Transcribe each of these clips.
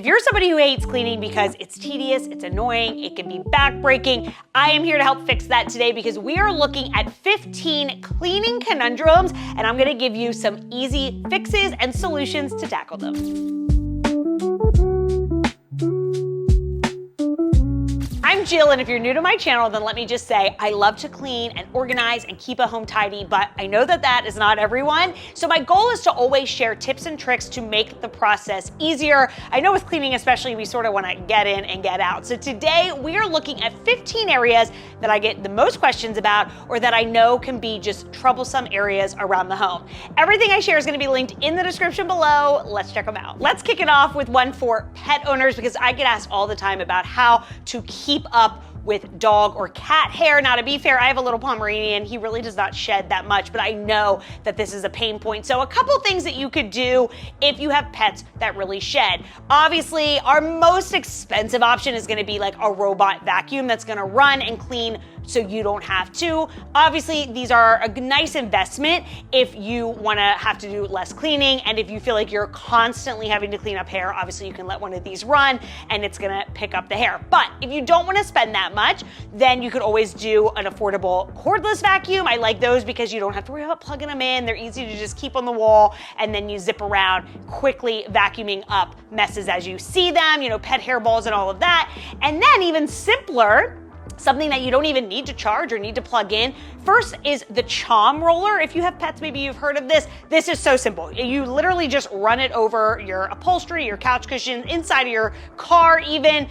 If you're somebody who hates cleaning because it's tedious, it's annoying, it can be backbreaking, I am here to help fix that today because we are looking at 15 cleaning conundrums, and I'm gonna give you some easy fixes and solutions to tackle them. I'm Jill, and if you're new to my channel, then let me just say I love to clean and organize and keep a home tidy, but I know that that is not everyone. So my goal is to always share tips and tricks to make the process easier. I know with cleaning especially, we sort of want to get in and get out. So today we are looking at 15 areas that I get the most questions about or that I know can be just troublesome areas around the home. Everything I share is going to be linked in the description below. Let's check them out. Let's kick it off with one for pet owners because I get asked all the time about how to keep up with dog or cat hair. Now, to be fair, I have a little Pomeranian. He really does not shed that much, but I know that this is a pain point. So a couple things that you could do if you have pets that really shed. Obviously, our most expensive option is gonna be like a robot vacuum that's gonna run and clean so you don't have to. Obviously, these are a nice investment if you wanna have to do less cleaning, and if you feel like you're constantly having to clean up hair, obviously you can let one of these run and it's gonna pick up the hair. But if you don't wanna spend that much, then you could always do an affordable cordless vacuum. I like those because you don't have to worry about plugging them in. They're easy to just keep on the wall, and then you zip around quickly vacuuming up messes as you see them, pet hairballs and all of that. And then even simpler, something that you don't even need to charge or need to plug in. First is the chom roller. If you have pets, maybe you've heard of this. This is so simple. You literally just run it over your upholstery, your couch cushions, inside of your car even,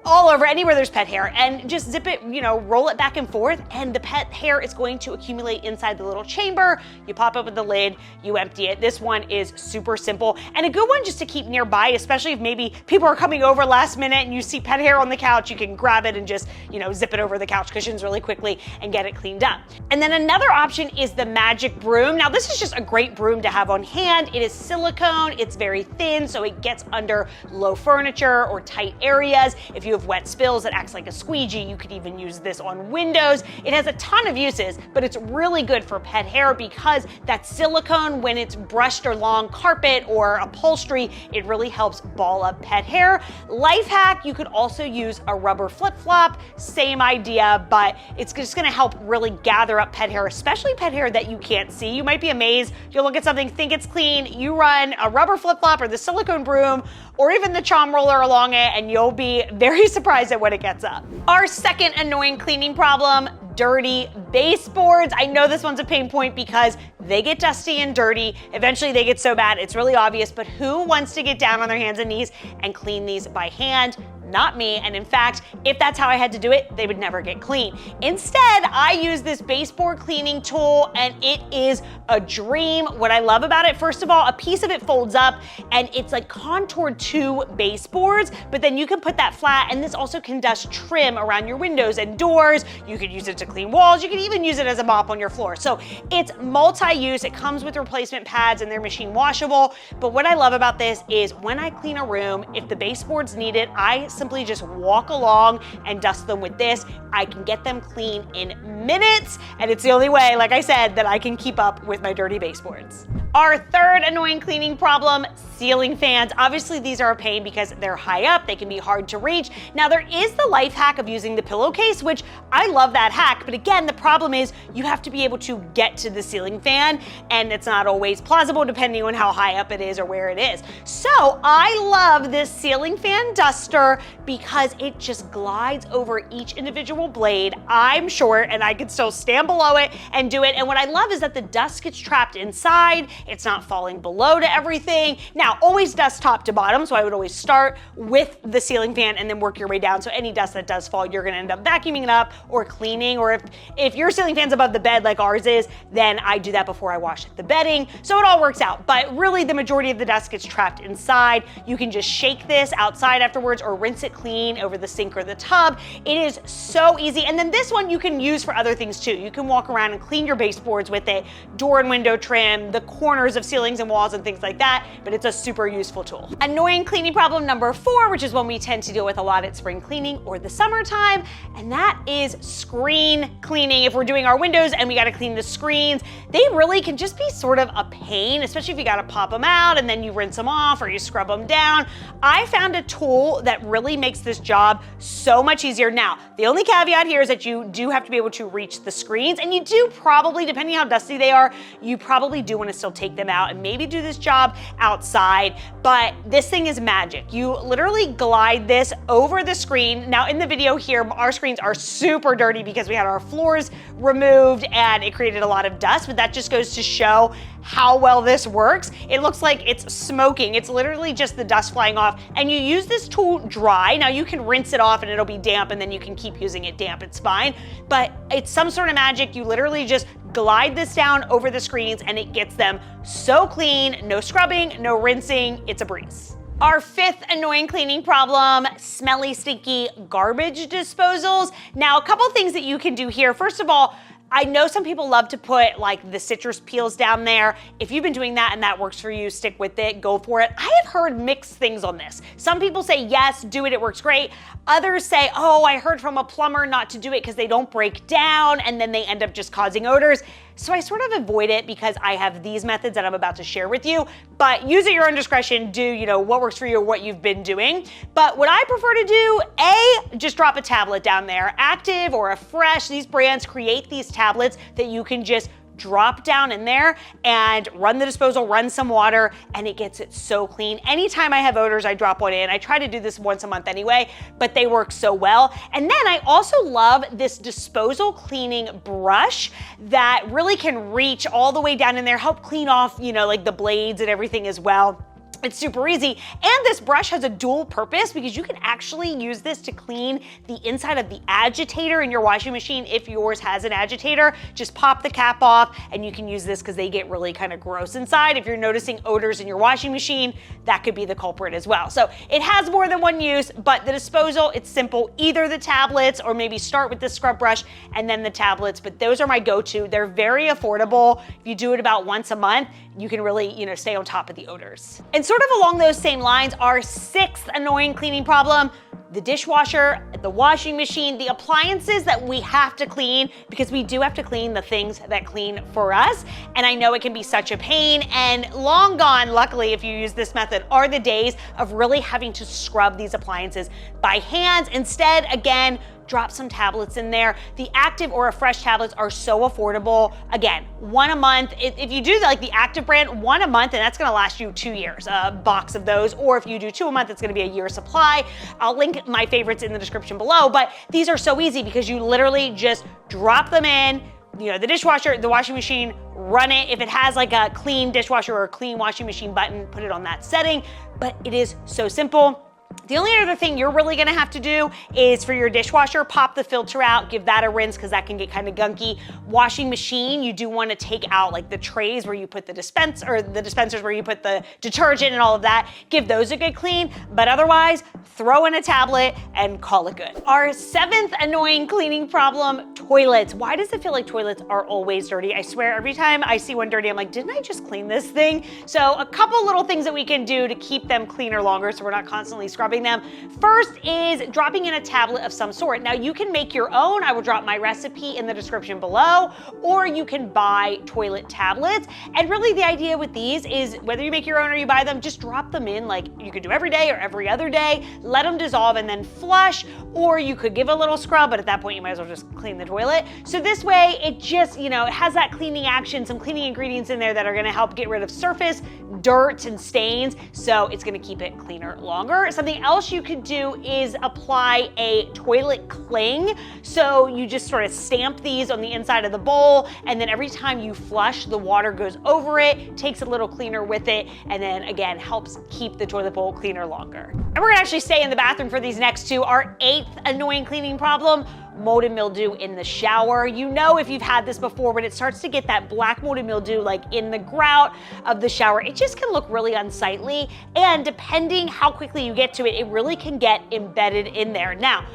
all over, anywhere there's pet hair, and just zip it, roll it back and forth, and the pet hair is going to accumulate inside the little chamber. You pop open the lid, you empty it. This one is super simple and a good one just to keep nearby, especially if maybe people are coming over last minute and you see pet hair on the couch. You can grab it and just, zip it over the couch cushions really quickly and get it cleaned up. And then another option is the magic broom. Now, this is just a great broom to have on hand. It is silicone, it's very thin, so it gets under low furniture or tight areas. If you have wet spills, it acts like a squeegee. You could even use this on windows. It has a ton of uses, but it's really good for pet hair because that silicone, when it's brushed along carpet or upholstery, it really helps ball up pet hair. Life hack, you could also use a rubber flip-flop. Same idea, but it's just gonna help really gather up pet hair, especially pet hair that you can't see. You might be amazed. You'll look at something, think it's clean, you run a rubber flip-flop or the silicone broom or even the chom roller along it, and you'll be very surprised at what it gets up. Our second annoying cleaning problem, dirty baseboards. I know this one's a pain point because they get dusty and dirty. Eventually they get so bad, it's really obvious, but who wants to get down on their hands and knees and clean these by hand? Not me, and in fact, if that's how I had to do it, they would never get clean. Instead, I use this baseboard cleaning tool, and it is a dream. What I love about it, first of all, a piece of it folds up, and it's like contoured to baseboards, but then you can put that flat, and this also can dust trim around your windows and doors. You could use it to clean walls. You could even use it as a mop on your floor. So it's multi-use. It comes with replacement pads, and they're machine washable. But what I love about this is when I clean a room, if the baseboards need it, I simply just walk along and dust them with this. I can get them clean in minutes, and it's the only way, like I said, that I can keep up with my dirty baseboards. Our third annoying cleaning problem, ceiling fans. Obviously, these are a pain because they're high up, they can be hard to reach. Now, there is the life hack of using the pillowcase, which I love that hack, but again, the problem is you have to be able to get to the ceiling fan, and it's not always plausible depending on how high up it is or where it is. So I love this ceiling fan duster because it just glides over each individual blade. I'm short and I can still stand below it and do it. And what I love is that the dust gets trapped inside. It's not falling below to everything. Now, always dust top to bottom, so I would always start with the ceiling fan and then work your way down. So any dust that does fall, you're gonna end up vacuuming it up or cleaning, or if your ceiling fan's above the bed like ours is, then I do that before I wash the bedding. So it all works out, but really the majority of the dust gets trapped inside. You can just shake this outside afterwards or rinse it clean over the sink or the tub. It is so easy. And then this one you can use for other things too. You can walk around and clean your baseboards with it, door and window trim, the corner corners of ceilings and walls and things like that, but it's a super useful tool. Annoying cleaning problem number 4, which is one we tend to deal with a lot at spring cleaning or the summertime, and that is screen cleaning. If we're doing our windows and we gotta clean the screens, they really can just be sort of a pain, especially if you gotta pop them out and then you rinse them off or you scrub them down. I found a tool that really makes this job so much easier. Now, the only caveat here is that you do have to be able to reach the screens, and you do probably, depending how dusty they are, you probably do want to still take them out and maybe do this job outside, but this thing is magic. You literally glide this over the screen. Now in the video here, our screens are super dirty because we had our floors removed and it created a lot of dust, but that just goes to show how well this works. It looks like it's smoking. It's literally just the dust flying off, and you use this tool dry. Now you can rinse it off and it'll be damp, and then you can keep using it damp, it's fine, but it's some sort of magic. You literally just glide this down over the screens and it gets them so clean, no scrubbing, no rinsing, it's a breeze. Our 5th annoying cleaning problem, smelly, stinky garbage disposals. Now, a couple things that you can do here. First of all, I know some people love to put like the citrus peels down there. If you've been doing that and that works for you, stick with it, go for it. I have heard mixed things on this. Some people say, yes, do it works great. Others say, oh, I heard from a plumber not to do it because they don't break down and then they end up just causing odors. So I sort of avoid it because I have these methods that I'm about to share with you, but use at your own discretion. Do, what works for you or what you've been doing. But what I prefer to do, just drop a tablet down there. Active or a Fresh, these brands create these tablets that you can just drop down in there and run the disposal, run some water, and it gets it so clean. Anytime I have odors, I drop one in. I try to do this once a month anyway, but they work so well. And then I also love this disposal cleaning brush that really can reach all the way down in there, help clean off, like the blades and everything as well. It's super easy, and this brush has a dual purpose because you can actually use this to clean the inside of the agitator in your washing machine if yours has an agitator. Just pop the cap off and you can use this because they get really kind of gross inside. If you're noticing odors in your washing machine, that could be the culprit as well. So it has more than one use, but the disposal, it's simple. Either the tablets or maybe start with the scrub brush and then the tablets, but those are my go-to. They're very affordable. If you do it about once a month, you can really, stay on top of the odors. And sort of along those same lines, our 6th annoying cleaning problem, the dishwasher, the washing machine, the appliances that we have to clean, because we do have to clean the things that clean for us. And I know it can be such a pain, and long gone, luckily, if you use this method, are the days of really having to scrub these appliances by hand. Instead, again, drop some tablets in there. The Active or a Fresh tablets are so affordable. Again, one a month. If you do like the Active brand, one a month, and that's gonna last you 2 years, a box of those. Or if you do 2 a month, it's gonna be a year supply. I'll link my favorites in the description below, but these are so easy because you literally just drop them in, the dishwasher, the washing machine, run it. If it has like a clean dishwasher or a clean washing machine button, put it on that setting, but it is so simple. The only other thing you're really gonna have to do is for your dishwasher, pop the filter out, give that a rinse because that can get kind of gunky. Washing machine, you do want to take out like the trays where you put the dispensers where you put the detergent and all of that. Give those a good clean, but otherwise, throw in a tablet and call it good. Our 7th annoying cleaning problem, toilets. Why does it feel like toilets are always dirty? I swear every time I see one dirty, I'm like, didn't I just clean this thing? So a couple little things that we can do to keep them cleaner longer so we're not constantly scrubbing them. First is dropping in a tablet of some sort. Now you can make your own. I will drop my recipe in the description below, or you can buy toilet tablets. And really the idea with these is whether you make your own or you buy them, just drop them in like you could do every day or every other day, let them dissolve and then flush, or you could give a little scrub, but at that point you might as well just clean the toilet. So this way it just, it has that cleaning action, some cleaning ingredients in there that are gonna help get rid of surface, dirt, and stains. So it's gonna keep it cleaner longer. Something else you could do is apply a toilet cling. So you just sort of stamp these on the inside of the bowl, and then every time you flush, the water goes over it, takes a little cleaner with it, and then again, helps keep the toilet bowl cleaner longer. And we're gonna actually stay in the bathroom for these next two. Our 8th annoying cleaning problem, mold and mildew in the shower. If you've had this before, when it starts to get that black mold and mildew like in the grout of the shower, it just can look really unsightly, and depending how quickly you get to it, it really can get embedded in there. Now,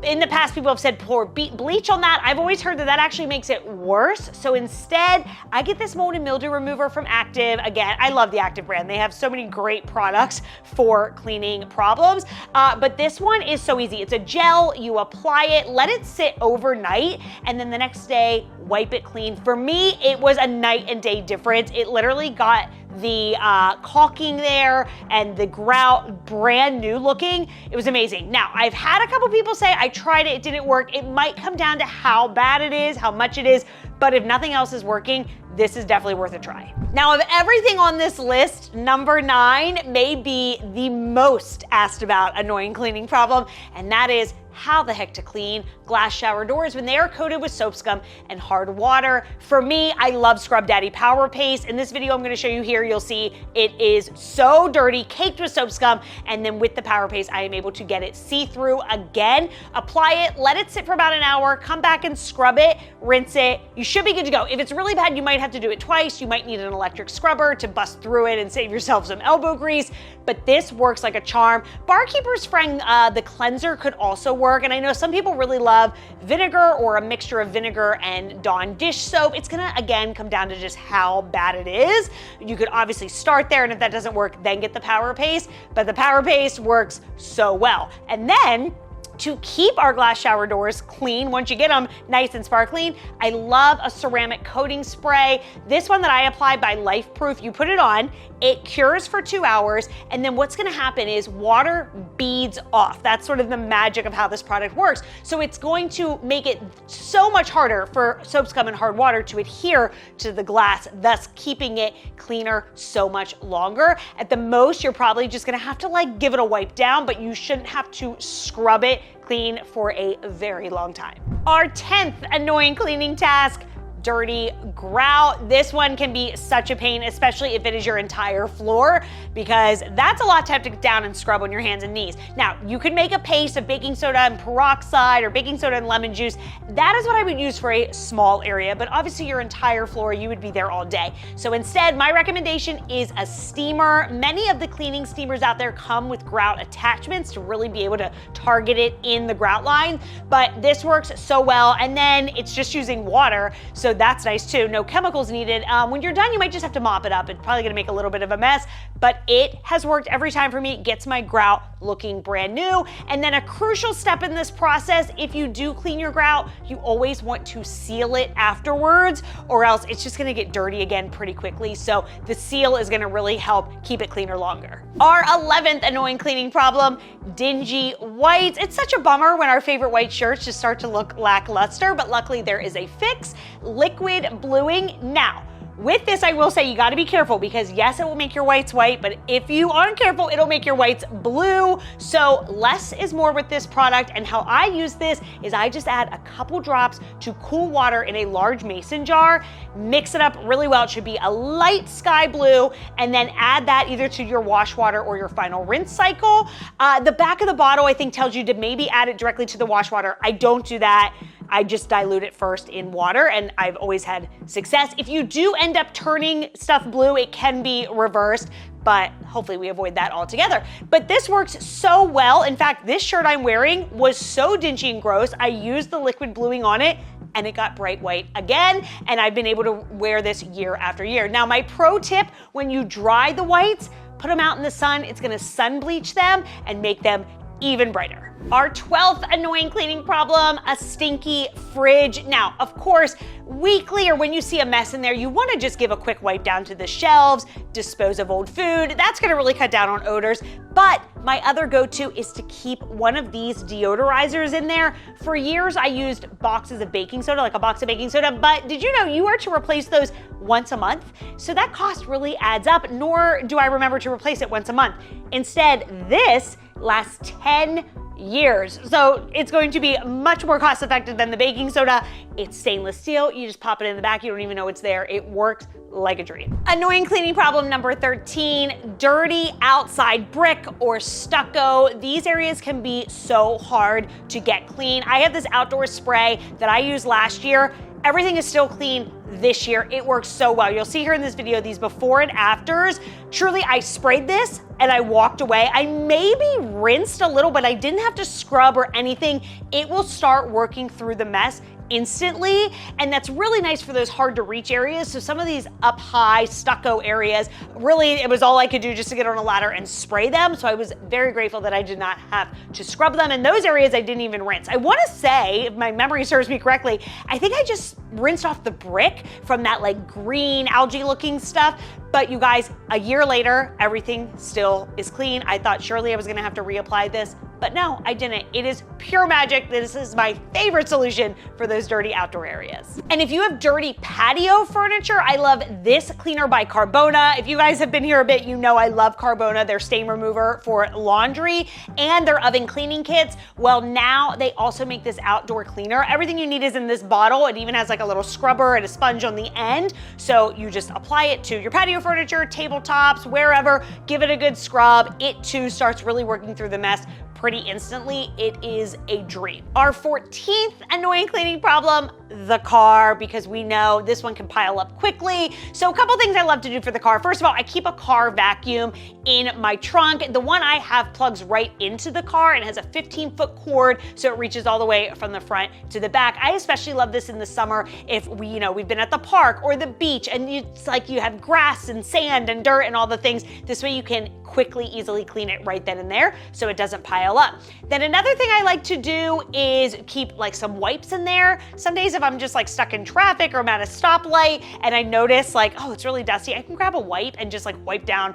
In the past, people have said pour bleach on that. I've always heard that that actually makes it worse. So instead, I get this mold and mildew remover from Active. Again, I love the Active brand. They have so many great products for cleaning problems. But this one is so easy. It's a gel, you apply it, let it sit overnight, and then the next day, wipe it clean. For me, it was a night and day difference. It literally got the caulking there and the grout brand new looking. It was amazing. Now, I've had a couple people say, I tried it, it didn't work. It might come down to how bad it is, how much it is, but if nothing else is working, this is definitely worth a try. Now, of everything on this list, number 9 may be the most asked about annoying cleaning problem, and that is how the heck to clean glass shower doors when they are coated with soap scum and hard water. For me, I love Scrub Daddy Power Paste. In this video I'm going to show you here, you'll see it is so dirty, caked with soap scum, and then with the Power Paste, I am able to get it see-through again. Apply it, let it sit for about an hour, come back and scrub it, rinse it. You should be good to go. If it's really bad, you might have to do it twice. You might need an electric scrubber to bust through it and save yourself some elbow grease, but this works like a charm. Barkeeper's Friend, the cleanser could also work, and I know some people really love vinegar or a mixture of vinegar and Dawn dish soap. It's gonna, again, come down to just how bad it is. You could obviously start there, and if that doesn't work, then get the Power Paste, but the Power Paste works so well. And then, to keep our glass shower doors clean, once you get them nice and sparkling, I love a ceramic coating spray. This one that I apply by Life Proof, you put it on, it cures for 2 hours, and then what's gonna happen is water beads off. That's sort of the magic of how this product works. So it's going to make it so much harder for soap scum and hard water to adhere to the glass, thus keeping it cleaner so much longer. At the most, you're probably just gonna have to like give it a wipe down, but you shouldn't have to scrub it clean for a very long time. Our 10th annoying cleaning task, dirty grout. This one can be such a pain, especially if it is your entire floor, because that's a lot to have to get down and scrub on your hands and knees. Now, you could make a paste of baking soda and peroxide or baking soda and lemon juice. That is what I would use for a small area, but obviously your entire floor, you would be there all day. So instead, my recommendation is a steamer. Many of the cleaning steamers out there come with grout attachments to really be able to target it in the grout line, but this works so well, and then it's just using water, so that's nice too. No chemicals needed. When you're done, you might just have to mop it up. It's probably gonna make a little bit of a mess, but it has worked every time for me. It gets my grout looking brand new. And then a crucial step in this process, if you do clean your grout, you always want to seal it afterwards, or else it's just gonna get dirty again pretty quickly. So the seal is gonna really help keep it cleaner longer. Our 11th annoying cleaning problem, dingy whites. It's such a bummer when our favorite white shirts just start to look lackluster, but luckily there is a fix. Liquid bluing. Now, with this, I will say you gotta be careful, because yes, it will make your whites white, but if you aren't careful, it'll make your whites blue. So less is more with this product, and how I use this is I just add a couple drops to cool water in a large mason jar, mix it up really well. It should be a light sky blue, and then add that either to your wash water or your final rinse cycle. The back of the bottle, I think, tells you to maybe add it directly to the wash water. I don't do that. I just dilute it first in water, and I've always had success. If you do end up turning stuff blue, it can be reversed, but hopefully we avoid that altogether. But this works so well. In fact, this shirt I'm wearing was so dingy and gross, I used the liquid bluing on it, and it got bright white again, and I've been able to wear this year after year. Now, my pro tip, when you dry the whites, put them out in the sun. It's gonna sun bleach them and make them even brighter. Our 12th annoying cleaning problem, a stinky fridge. Now, of course, weekly or when you see a mess in there, you wanna just give a quick wipe down to the shelves, dispose of old food. That's gonna really cut down on odors. But my other go-to is to keep one of these deodorizers in there. For years, I used boxes of baking soda, like a box of baking soda, but did you know you are to replace those once a month? So that cost really adds up, nor do I remember to replace it once a month. Instead, this lasts 10 years. So it's going to be much more cost effective than the baking soda. It's stainless steel. You just pop it in the back. You don't even know it's there. It works like a dream. Annoying cleaning problem number 13, dirty outside brick or stucco. These areas can be so hard to get clean. I have this outdoor spray that I used last year. Everything is still clean this year. It works so well. You'll see here in this video these before and afters. Truly, I sprayed this and I walked away. I maybe rinsed a little, but I didn't have to scrub or anything. It will start working through the mess instantly, and that's really nice for those hard to reach areas. So some of these up high stucco areas, really it was all I could do just to get on a ladder and spray them. So I was very grateful that I did not have to scrub them. And those areas I didn't even rinse. I want to say, if my memory serves me correctly, I think I just rinsed off the brick from that like green algae looking stuff. But you guys, a year later, everything still is clean. I thought surely I was gonna have to reapply this, but no, I didn't. It is pure magic. This is my favorite solution for those dirty outdoor areas. And if you have dirty patio furniture, I love this cleaner by Carbona. If you guys have been here a bit, you know I love Carbona, their stain remover for laundry and their oven cleaning kits. Well, now they also make this outdoor cleaner. Everything you need is in this bottle. It even has like a little scrubber and a sponge on the end. So you just apply it to your patio furniture, tabletops, wherever, give it a good scrub. It too starts really working through the mess pretty instantly. It is a dream. Our 14th annoying cleaning problem, the car, because we know this one can pile up quickly. So a couple things I love to do for the car. First of all, I keep a car vacuum in my trunk. The one I have plugs right into the car and has a 15-foot cord, so it reaches all the way from the front to the back. I especially love this in the summer if we've been at the park or the beach and it's like you have grass and sand and dirt and all the things. This way you can quickly, easily clean it right then and there so it doesn't pile up. Then another thing I like to do is keep like some wipes in there. Some days if I'm just like stuck in traffic or I'm at a stoplight and I notice like, oh, it's really dusty, I can grab a wipe and just like wipe down,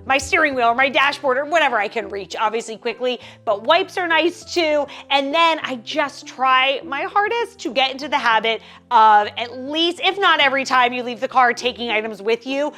my steering wheel or my dashboard or whatever I can reach, obviously quickly, but wipes are nice too. And then I just try my hardest to get into the habit of at least, if not every time you leave the car, taking items with you,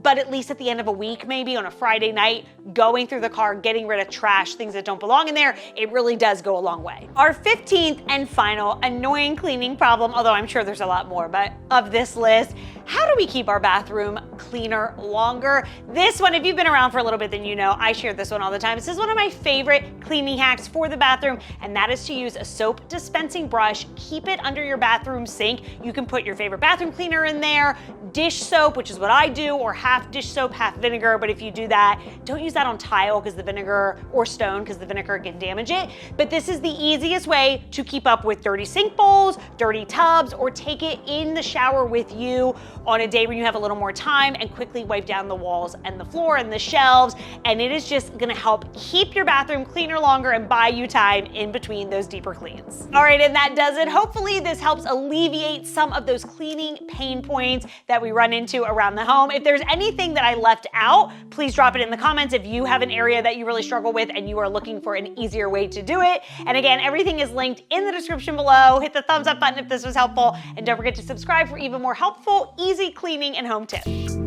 but at least at the end of a week, maybe on a Friday night, going through the car, getting rid of trash, things that don't belong in there, it really does go a long way. Our 15th and final annoying cleaning problem, although I'm sure there's a lot more, but of this list, how do we keep our bathroom cleaner longer? This one, if you've been around for a little bit, then you know I share this one all the time. This is one of my favorite cleaning hacks for the bathroom, and that is to use a soap dispensing brush. Keep it under your bathroom sink. You can put your favorite bathroom cleaner in there, dish soap, which is what I do, or half dish soap, half vinegar. But if you do that, don't use that on tile because the vinegar, or stone because the vinegar can damage it. But this is the easiest way to keep up with dirty sink bowls, dirty tubs, or take it in the shower with you on a day when you have a little more time and quickly wipe down the walls and the floor and the shelves. And it is just gonna help keep your bathroom cleaner longer and buy you time in between those deeper cleans. All right, and that does it. Hopefully this helps alleviate some of those cleaning pain points that we run into around the home. If there's anything that I left out, please drop it in the comments if you have an area that you really struggle with and you are looking for an easier way to do it. And again, everything is linked in the description below. Hit the thumbs up button if this was helpful, and don't forget to subscribe for even more helpful, easy cleaning and home tips.